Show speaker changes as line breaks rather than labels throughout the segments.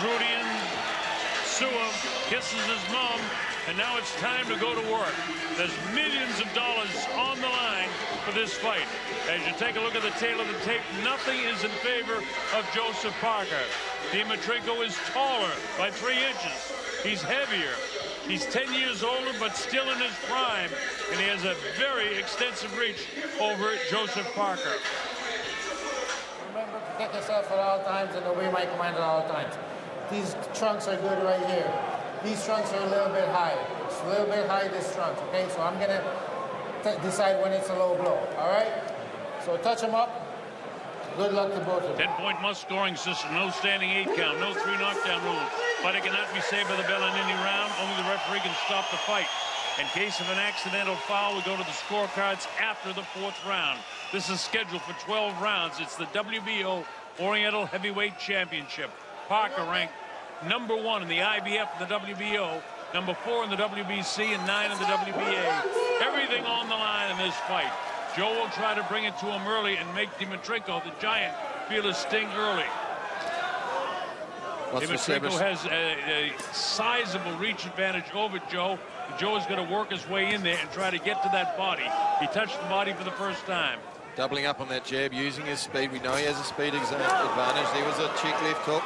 Trudian Sua kisses his mom, and now it's time to go to work. There's millions of dollars on the line for this fight. As you take a look at the tail of the tape, nothing is in favor of Joseph Parker. Dimitrenko is taller by 3 inches. He's heavier. He's 10 years older, but still in his prime, and he has a very extensive reach over Joseph Parker.
Remember, protect yourself at all times and obey my command at all times. These trunks are good right here. These trunks are a little bit high. It's a little bit high, this trunk, okay? So I'm gonna decide when it's a low blow, all right? So touch them up. Good luck to both of them.
10-point must-scoring system, no standing 8 count, no 3 knockdown rules. Fighter cannot be saved by the bell in any round. Only the referee can stop the fight. In case of an accidental foul, we go to the scorecards after the 4th round. This is scheduled for 12 rounds. It's the WBO Oriental Heavyweight Championship. Parker ranked #1 in the IBF and the WBO, #4 in the WBC, and 9 in the WBA. Everything on the line in this fight. Joe will try to bring it to him early and make Dimitrenko, the giant, feel his sting early. Dimitrenko has a sizable reach advantage over Joe. Joe is going to work his way in there and try to get to that body. He touched the body for the first time.
Doubling up on that jab, using his speed. We know he has a speed advantage. There was a cheek left hook.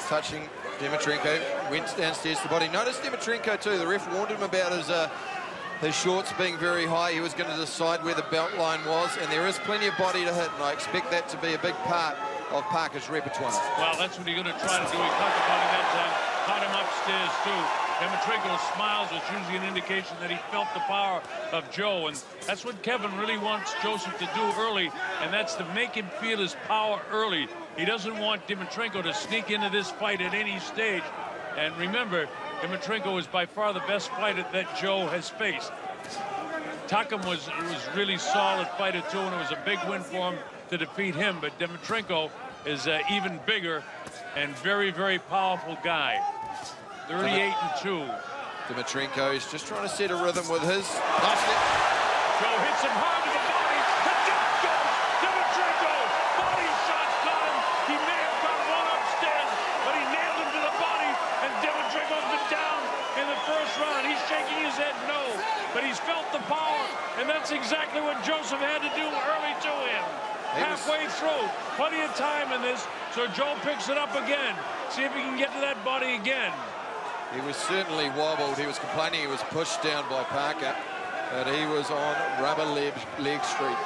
Touching Dimitrenko, went downstairs to the body. Notice Dimitrenko too, the ref warned him about his shorts being very high. He was going to decide where the belt line was, and there is plenty of body to hit, and I expect that to be a big part of Parker's repertoire.
Well, that's what he's going to try to do. He caught the body that time, caught him upstairs too. Dimitrenko smiles, which is usually an indication that he felt the power of Joe, and that's what Kevin really wants Joseph to do early, and that's to make him feel his power early. He doesn't want Dimitrenko to sneak into this fight at any stage. And remember, Dimitrenko is by far the best fighter that Joe has faced. Takam was really solid fighter too, and it was a big win for him to defeat him. But Dimitrenko is even bigger and very, very powerful guy. 38-2.
Dimitrenko is just trying to set a rhythm with his.
Nice hit. Joe hits him hard to the body. The jump goes. Dimitrenko. Body shot got him. He may have got one upstairs, but he nailed him to the body. And Dimitrenko's been down in the first round. He's shaking his head no, but he's felt the power, and that's exactly what Joseph had to do early to him. Halfway through, plenty of time in this, so Joe picks it up again. See if he can get to that body again.
He was certainly wobbled. He was complaining he was pushed down by Parker, but he was on rubber leg street.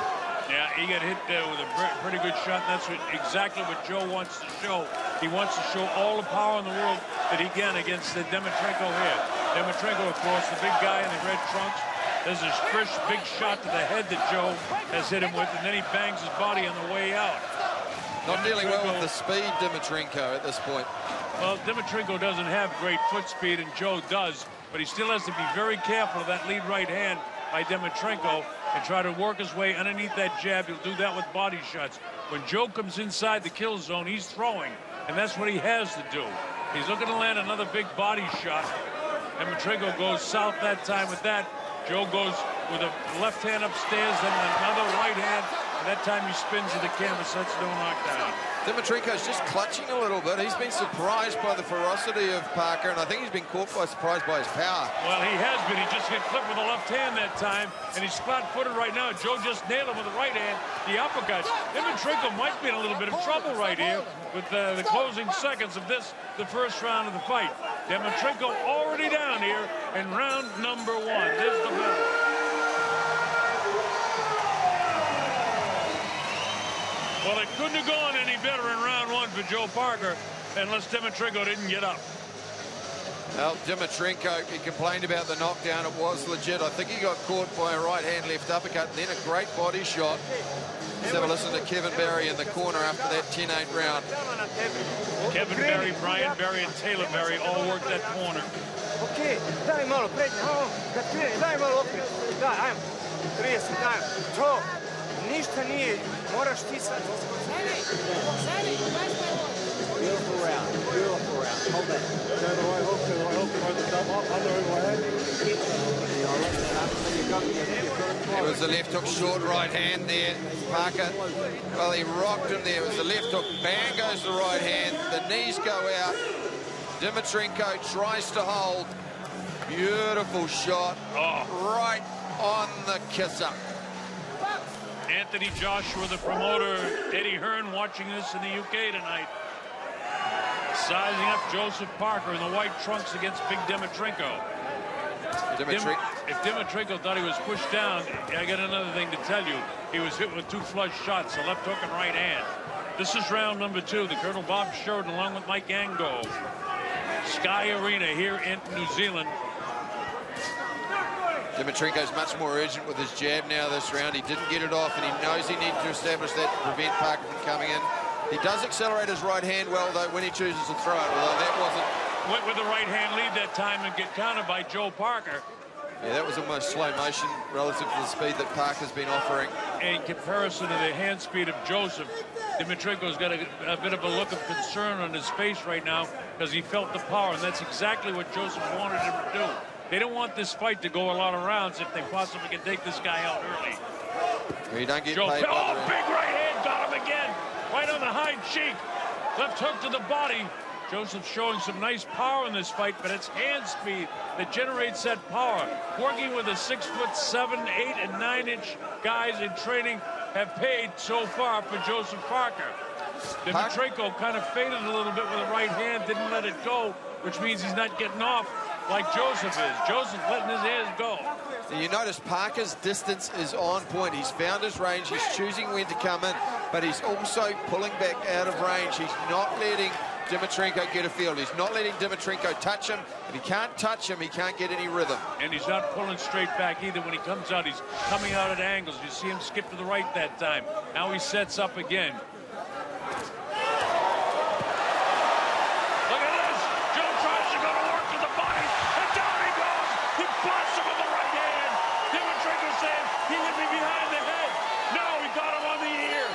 Yeah, he got hit with a pretty good shot. That's exactly what Joe wants to show. He wants to show all the power in the world that he can against Dimitrenko here. Dimitrenko, of course, the big guy in the red trunks. There's a fresh big shot to the head that Joe has hit him with, and then he bangs his body on the way out.
Not dealing well with the speed, Dimitrenko, at this point.
Well, Dimitrenko doesn't have great foot speed, and Joe does, but he still has to be very careful of that lead right hand by Dimitrenko and try to work his way underneath that jab. He'll do that with body shots. When Joe comes inside the kill zone, he's throwing, and that's what he has to do. He's looking to land another big body shot. Dimitrenko goes south that time with that. Joe goes with a left hand upstairs, then another right hand, and that time he spins to the canvas. That's no knockdown.
Dimitrenko's just clutching a little bit. He's been surprised by the ferocity of Parker, and I think he's been caught by surprise by his power.
Well, he has been. He just got clipped with the left hand that time, and he's flat-footed right now. Joe just nailed him with the right hand, the uppercuts. Dimitrenko might be in a little bit of trouble right here with the closing seconds of the first round of the fight. Dimitrenko already down here in round number 1. There's the bell. Well, it couldn't have gone any better in round 1 for Joe Parker unless Dimitrenko didn't get up.
Well, Dimitrenko, he complained about the knockdown. It was legit. I think he got caught by a right hand left uppercut and then a great body shot. Let's have a listen to Kevin Barry in the corner after that 10-8 round.
Kevin Barry, Brian Barry, and Taylor Barry all worked that corner.
Okay, daj malo prednje, daj malo opet, daj, ajmo, 30, daj, to, ništa nije, moraš ti sad.
Beautiful round. Beautiful round. Hold that.
So the right hook, the right hook, right the top up, under my head.
It was the left hook, short right hand there. Parker, well, he rocked him there. It was the left hook, bang goes the right hand. The knees go out. Dimitrenko tries to hold. Beautiful shot. Right on the kisser.
Anthony Joshua, the promoter, Eddie Hearn watching this in the UK tonight. Sizing up Joseph Parker in the white trunks against big Dimitrenko. If Dimitrenko thought he was pushed down, I got another thing to tell you. He was hit with two flush shots, a left hook and right hand. This is round number 2. The Colonel Bob Sheridan along with Mike Ango. Sky Arena here in New Zealand.
Dimitrenko's much more urgent with his jab now this round. He didn't get it off, and he knows he needs to establish that to prevent Parker from coming in. He does accelerate his right hand well, though, when he chooses to throw it, although that wasn't...
Went with the right hand lead that time and get countered by Joe Parker.
Yeah, that was almost slow motion relative to the speed that Parker's been offering.
In comparison to the hand speed of Joseph, Dimitrenko's got a bit of a look of concern on his face right now because he felt the power, and that's exactly what Joseph wanted him to do. They don't want this fight to go a lot of rounds if they possibly can take this guy out early.
He don't get
Joe,
paid.
big right hand, got him again. Right on the hind cheek. Left hook to the body. Joseph's showing some nice power in this fight, but it's hand speed that generates that power. Working with the 6'7", 8", and 9-inch guys in training have paid so far for Joseph Parker. Dimitrenko kind of faded a little bit with the right hand, didn't let it go, which means he's not getting off like Joseph is. Joseph letting his hands go.
You notice Parker's distance is on point. He's found his range. He's choosing when to come in, but he's also pulling back out of range. He's not letting Dimitrenko get a field. He's not letting Dimitrenko touch him. If he can't touch him, he can't get any rhythm.
And he's not pulling straight back either. When he comes out, he's coming out at angles. You see him skip to the right that time. Now he sets up again. Look at this. Joe tries to go to work to the body, and down he goes. He blasts him with the right hand. Dimitrenko saying he hit me behind the head. No, he got him on the ear.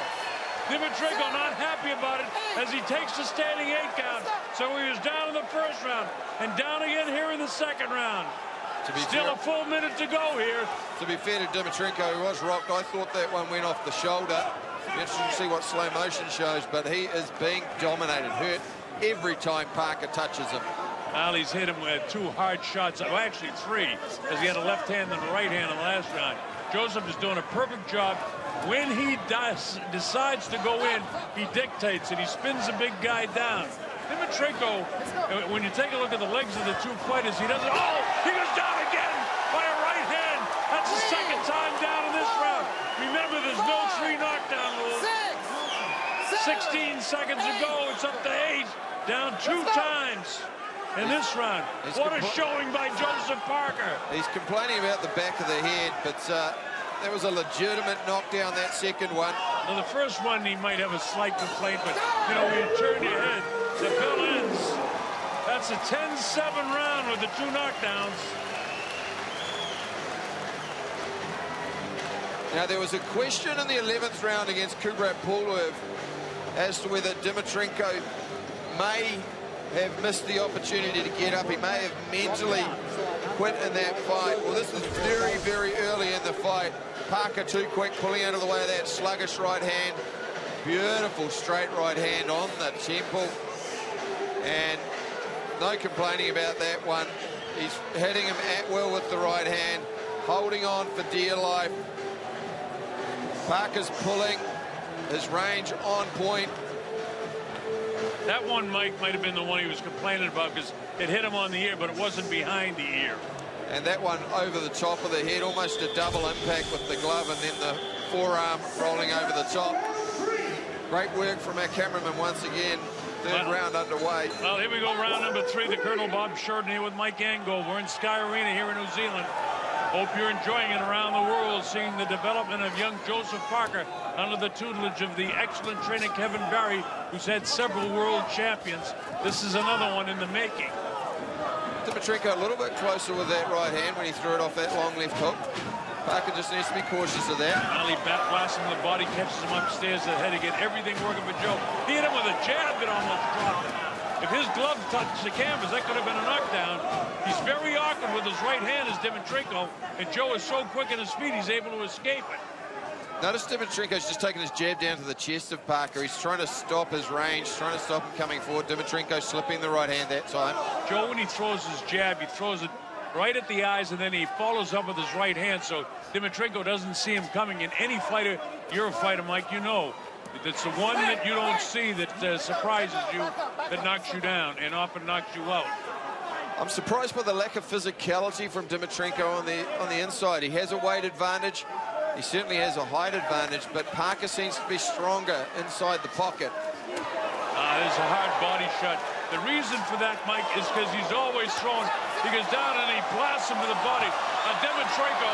Dimitrenko not happy about it as he takes the standing 8 count. So he was down in the first round and down again here in the second round. Still a full minute to go here.
To be fair to Dimitrenko, he was rocked. I thought that one went off the shoulder. Interesting to see what slow motion shows, but he is being dominated, hurt every time Parker touches him.
Well, he's hit him with 2 hard shots, well, actually 3, because he had a left hand and a right hand in the last round. Joseph is doing a perfect job. When he decides to go in, he dictates it. He spins the big guy down. Dimitrenko, when you take a look at the legs of the 2 fighters, he doesn't... Oh, he goes down again by a right hand. That's the second time down in this round. Remember, there's no 3 knockdown rule. 16 seconds ago, it's up to 8. Down 2 times in this round. What a showing by Joseph Parker.
He's complaining about the back of the head, but that was a legitimate knockdown, that second one.
Well, the first one, he might have a slight complaint, but, you know, when you turn your head, the bell ends. That's a 10-7 round with the 2 knockdowns.
Now, there was a question in the 11th round against Kubrat Pulev as to whether Dimitrenko may have missed the opportunity to get up. He may have mentally quit in that fight. Well, this is very, very early in the fight. Parker too quick, pulling out of the way of that sluggish right hand. Beautiful straight right hand on the temple. And no complaining about that one. He's hitting him at will with the right hand, holding on for dear life. Parker's pulling, his range on point.
That one, Mike, might have been the one he was complaining about because it hit him on the ear, but it wasn't behind the ear.
And that one over the top of the head, almost a double impact with the glove and then the forearm rolling over the top. Great work from our cameraman once again. Third round underway.
Well, here we go, round number 3. The Colonel Bob Sheridan here with Mike Ango. We're in Sky Arena here in New Zealand. Hope you're enjoying it around the world, seeing the development of young Joseph Parker under the tutelage of the excellent trainer Kevin Barry, who's had several world champions. This is another one in the making.
Dimitrenko a little bit closer with that right hand when he threw it off that long left hook. Parker just needs to be cautious of that.
Ali bat blasts him in the body, catches him upstairs to the head again. Everything working for Joe. He hit him with a jab that almost dropped him. If his glove touched the canvas, that could have been a knockdown. He's very awkward with his right hand as Dimitrenko, and Joe is so quick in his feet, he's able to escape it.
Notice Dimitrenko's just taking his jab down to the chest of Parker. He's trying to stop his range, trying to stop him coming forward. Dimitrenko slipping the right hand that time.
Joe, when he throws his jab, he throws it right at the eyes, and then he follows up with his right hand, so Dimitrenko doesn't see him coming. In any fighter, you're a fighter, Mike, you know. It's the one that you don't see that surprises you, that knocks you down, and often knocks you out.
I'm surprised by the lack of physicality from Dimitrenko on the inside. He has a weight advantage. He certainly has a height advantage, but Parker seems to be stronger inside the pocket.
There's a hard body shot. The reason for that, Mike, is because he's always throwing. He goes down and he blasts him to the body. Dimitrenko,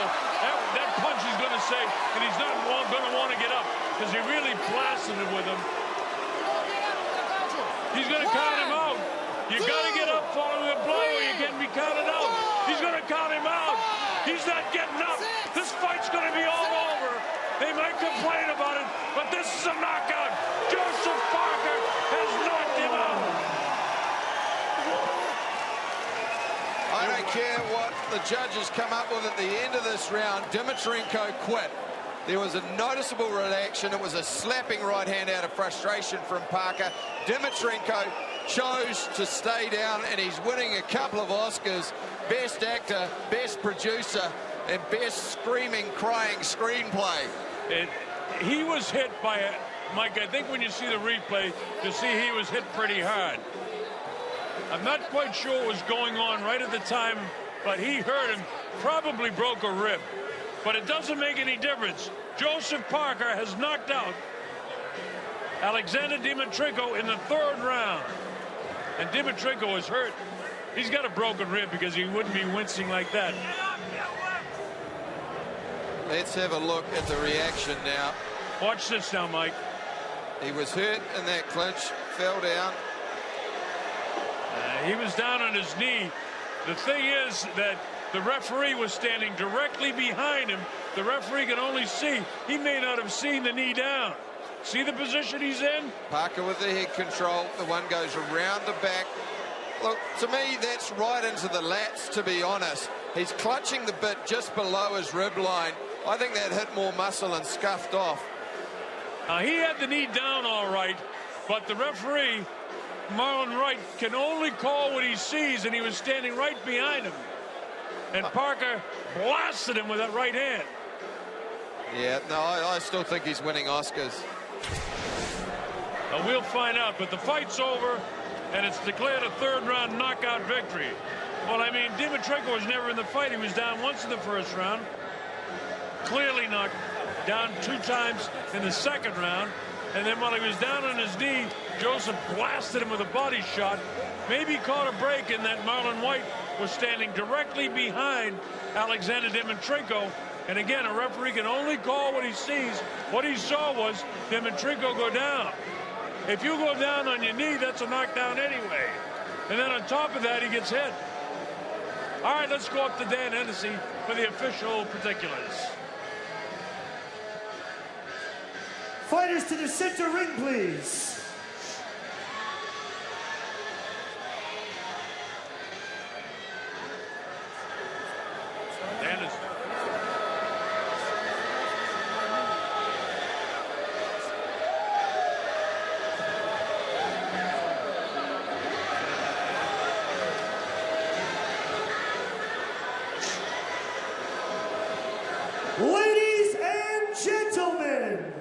that punch he's going to say, and he's not going to want to get up because he really blasted it with him. He's going to count him out. You got to get up following a blow or you can be counted out. He's going to count him out. He's not getting up. This fight's going to be all over. They might complain about it, but this is a knockout. Joseph Parker has knocked him out.
I don't care what the judges come up with at the end of this round. Dimitrenko quit. There was a noticeable reaction. It was a slapping right hand out of frustration from Parker. Dimitrenko chose to stay down, and he's winning a couple of Oscars. Best actor, best producer, and best screaming, crying screenplay.
He was hit by a... Mike, I think when you see the replay, you see he was hit pretty hard. I'm not quite sure what was going on right at the time, but he hurt him, probably broke a rib. But it doesn't make any difference. Joseph Parker has knocked out Alexander Dimitrenko in the 3rd round. And Dimitrenko is hurt. He's got a broken rib because he wouldn't be wincing like that.
Let's have a look at the reaction now.
Watch this now, Mike.
He was hurt in that clinch, fell down.
He was down on his knee. The thing is that the referee was standing directly behind him. The referee can only see. He may not have seen the knee down. See the position he's in?
Parker with the head control. The one goes around the back. Look, to me, that's right into the lats, to be honest. He's clutching the bit just below his rib line. I think that hit more muscle and scuffed off.
He had the knee down all right, but the referee, Marlon Wright, can only call what he sees, and he was standing right behind him. And Parker blasted him with that right hand.
Yeah, no, I still think he's winning Oscars.
We'll find out, but the fight's over, and it's declared a 3rd round knockout victory. Well, I mean, Dimitrenko was never in the fight. He was down once in the 1st round. Clearly knocked down 2 times in the 2nd round. And then while he was down on his knee, Joseph blasted him with a body shot. Maybe caught a break in that Marlon White was standing directly behind Alexander Dimitrenko. And again, a referee can only call what he sees. What he saw was Dimitrenko go down. If you go down on your knee, that's a knockdown anyway. And then on top of that, he gets hit. All right, let's go up to Dan Hennessy for the official particulars.
Fighters to the center ring, please.
Dan is...
Ladies and gentlemen,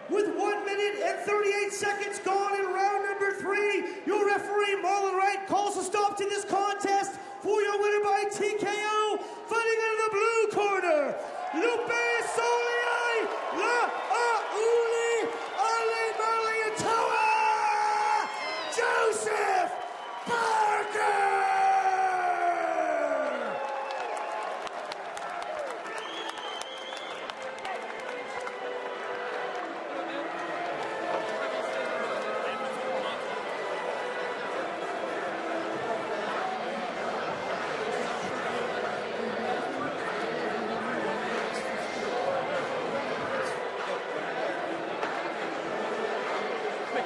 with 1 minute and 38 seconds gone in round number 3, your referee Marlon Wright calls a stop to this contest for your winner by TKO, fighting out of the blue corner, Lupe Soliai La Auli Ali Marliatoa, Joseph Parker!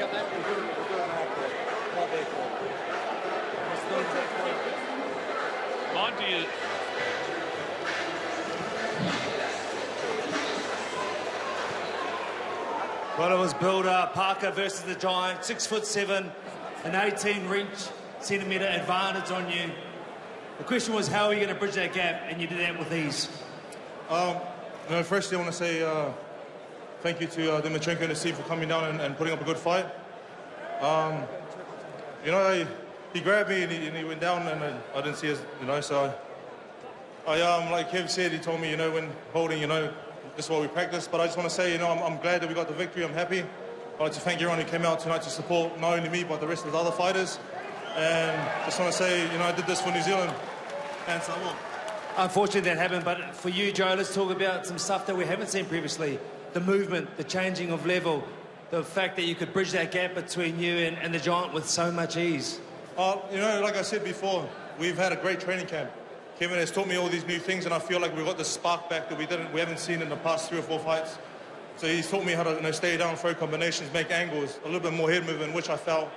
up that. We're doing an outbreak. Not their fault.
Monty is...
Well, it was Bill Parker versus the Giant, 6'7", an 18 centimetre advantage on you. The question was, how are you going to bridge that gap? And you did that with ease.
Firstly, I want to say thank you to Dimitrenko and the team for coming down and putting up a good fight. He grabbed me and he went down, and I didn't see his, so I like Kev said, he told me, when holding, this is what we practice. But I just want to say, I'm glad that we got the victory. I'm happy. I'd like to thank everyone who came out tonight to support not only me, but the rest of the other fighters. And just want to say, I did this for New Zealand and Samoa.
Unfortunately, that happened. But for you, Joe, let's talk about some stuff that we haven't seen previously. The movement, the changing of level, the fact that you could bridge that gap between you and the Giant with so much ease.
Like I said before, we've had a great training camp. Kevin has taught me all these new things, and I feel like we've got this spark back that we haven't seen in the past 3 or 4 fights. So he's taught me how to stay down, throw combinations, make angles, a little bit more head movement, which I found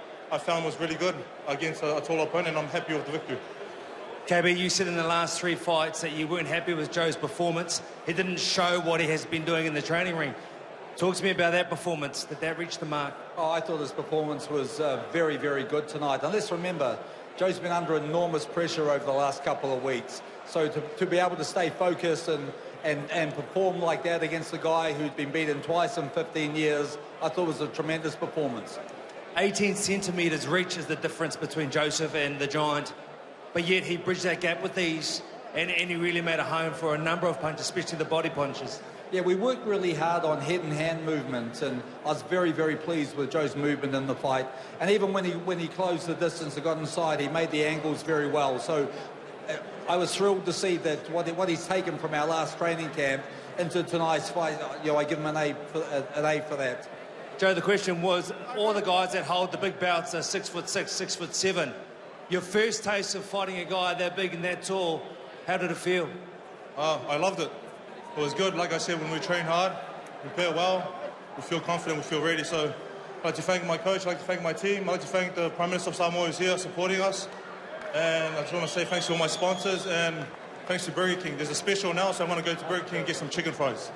was really good against a tall opponent, and I'm happy with the victory.
KB, you said in the last 3 fights that you weren't happy with Joe's performance. He didn't show what he has been doing in the training ring. Talk to me about that performance. Did that reach the mark?
Oh, I thought his performance was very, very good tonight. And let's remember, Joe's been under enormous pressure over the last couple of weeks. So to be able to stay focused and perform like that against a guy who's been beaten twice in 15 years, I thought was a tremendous performance. 18
centimetres reach is the difference between Joseph and the Giant. But yet he bridged that gap with ease, and he really made a home for a number of punches, especially the body punches.
Yeah, we worked really hard on head and hand movement, and I was very, very pleased with Joe's movement in the fight. And even when he closed the distance and got inside, he made the angles very well. So I was thrilled to see that what he's taken from our last training camp into tonight's fight. I give him an A for that.
Joe, the question was, all the guys that hold the big bouts are 6'6", 6'7". Your first taste of fighting a guy that big and that tall, how did it feel?
I loved it. It was good. Like I said, when we train hard, we prepare well, we feel confident, we feel ready. So I'd like to thank my coach, I'd like to thank my team, I'd like to thank the Prime Minister of Samoa who's here supporting us. And I just want to say thanks to all my sponsors and thanks to Burger King. There's a special now, so I want to go to Burger King and get some chicken fries.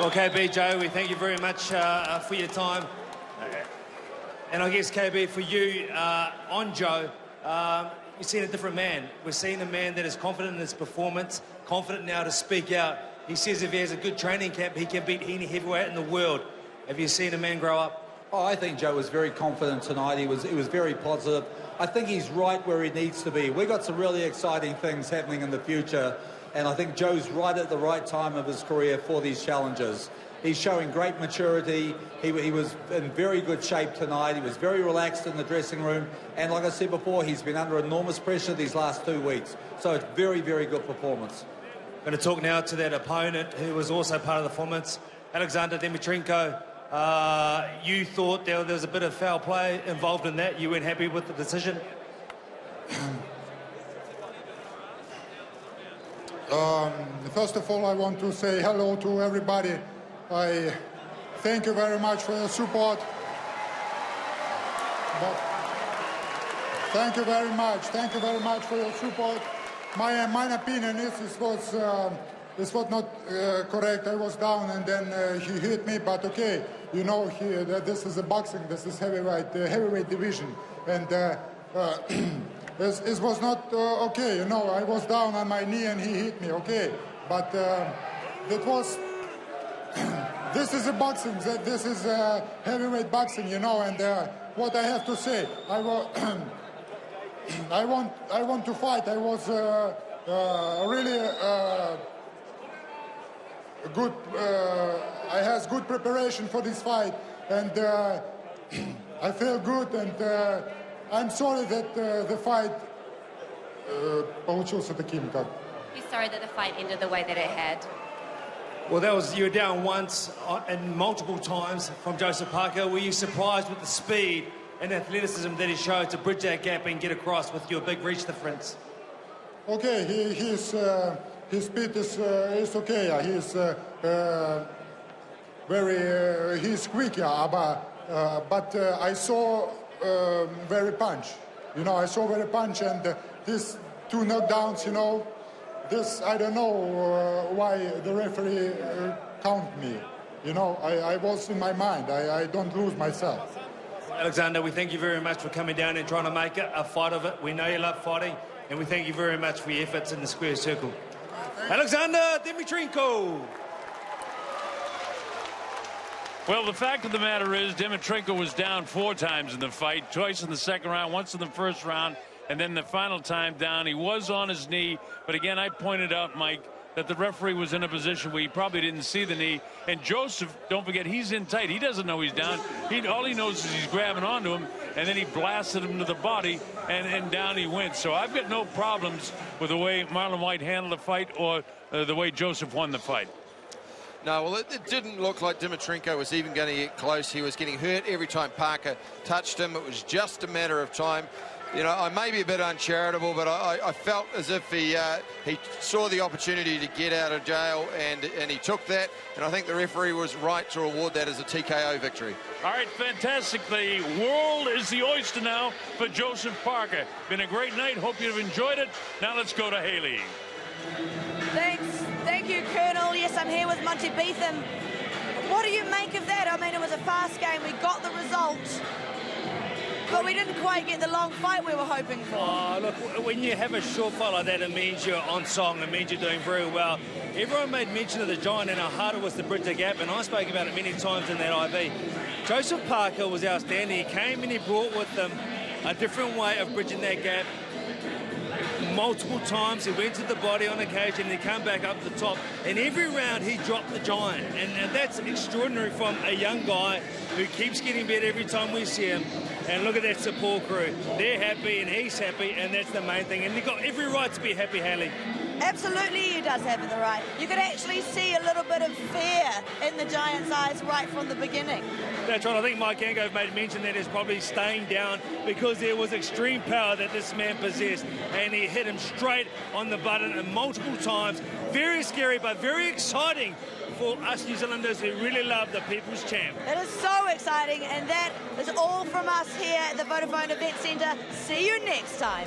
Well, KB, Joe, we thank you very much for your time. And I guess, KB, for you, on Joe, you've seen a different man. We're seeing a man that is confident in his performance, confident now to speak out. He says if he has a good training camp, he can beat any heavyweight in the world. Have you seen a man grow up?
Oh, I think Joe was very confident tonight. He was very positive. I think he's right where he needs to be. We've got some really exciting things happening in the future, and I think Joe's right at the right time of his career for these challenges. He's showing great maturity. He was in very good shape tonight. He was very relaxed in the dressing room. And like I said before, he's been under enormous pressure these last 2 weeks. So it's very, very good performance.
I'm going to talk now to that opponent who was also part of the performance, Alexander Dimitrenko. You thought there was a bit of foul play involved in that. You weren't happy with the decision?
First of all, I want to say hello to everybody. I thank you very much for your support. Thank you very much. Thank you very much for your support. My opinion is this was not correct. I was down and then he hit me. But okay, this is a boxing. This is heavyweight division, and it was not okay. I was down on my knee and he hit me. Okay, but that was. This is a boxing. This is heavyweight boxing, and what I have to say, I want to fight. I was really good. I had good preparation for this fight, and I feel good. And I'm sorry that the fight получился таким как.
He's sorry that the fight ended the way that it had.
Well, you were down once and multiple times from Joseph Parker. Were you surprised with the speed and athleticism that he showed to bridge that gap and get across with your big reach difference?
Okay, his speed is okay. He's he's quick, but but I saw very punch. You know, I saw very punch, and these 2 knockdowns, you know, this, I don't know why the referee count me. You know, I was in my mind. I don't lose myself.
Alexander, we thank you very much for coming down and trying to make a fight of it. We know you love fighting, and we thank you very much for your efforts in the square circle. Alexander Dimitrenko.
Well, the fact of the matter is Dimitrenko was down 4 times in the fight, twice in the second round, once in the first round, and then the final time down. He was on his knee, but again, I pointed out, Mike, that the referee was in a position where he probably didn't see the knee. And Joseph, don't forget, he's in tight. He doesn't know he's down. All he knows is he's grabbing onto him, and then he blasted him to the body, and down he went. So I've got no problems with the way Marlon White handled the fight or the way Joseph won the fight.
No, well, it didn't look like Dimitrenko was even going to get close. He was getting hurt every time Parker touched him. It was just a matter of time. You know, I may be a bit uncharitable, but I felt as if he saw the opportunity to get out of jail, and he took that. And I think the referee was right to award that as a TKO victory.
All right, fantastic. The world is the oyster now for Joseph Parker. Been a great night. Hope you've enjoyed it. Now let's go to Haley.
Thanks. Thank you, Colonel. Yes, I'm here with Monty Beetham. What do you make of that? I mean, it was a fast game. We got the result, but we didn't quite get the long fight we were hoping for.
Oh, look, when you have a short fight like that, it means you're on song. It means you're doing very well. Everyone made mention of the Giant and how hard it was to bridge the gap, and I spoke about it many times in that IV. Joseph Parker was outstanding. He came and he brought with him a different way of bridging that gap. Multiple times he went to the body on occasion, and he came back up the top, and every round he dropped the Giant, and that's extraordinary from a young guy who keeps getting better every time we see him. And look at that support crew. They're happy and he's happy, and that's the main thing, and he's got every right to be happy, Haley.
Absolutely, he does have the right. You could actually see a little bit of fear in the Giant's eyes right from the beginning.
That's right. I think Mike Angove made mention that he's probably staying down because there was extreme power that this man possessed, and he hit him straight on the button and multiple times. Very scary, but very exciting for us New Zealanders who really love the People's Champ.
It is so exciting, and that is all from us here at the Vodafone Events Centre. See you next time.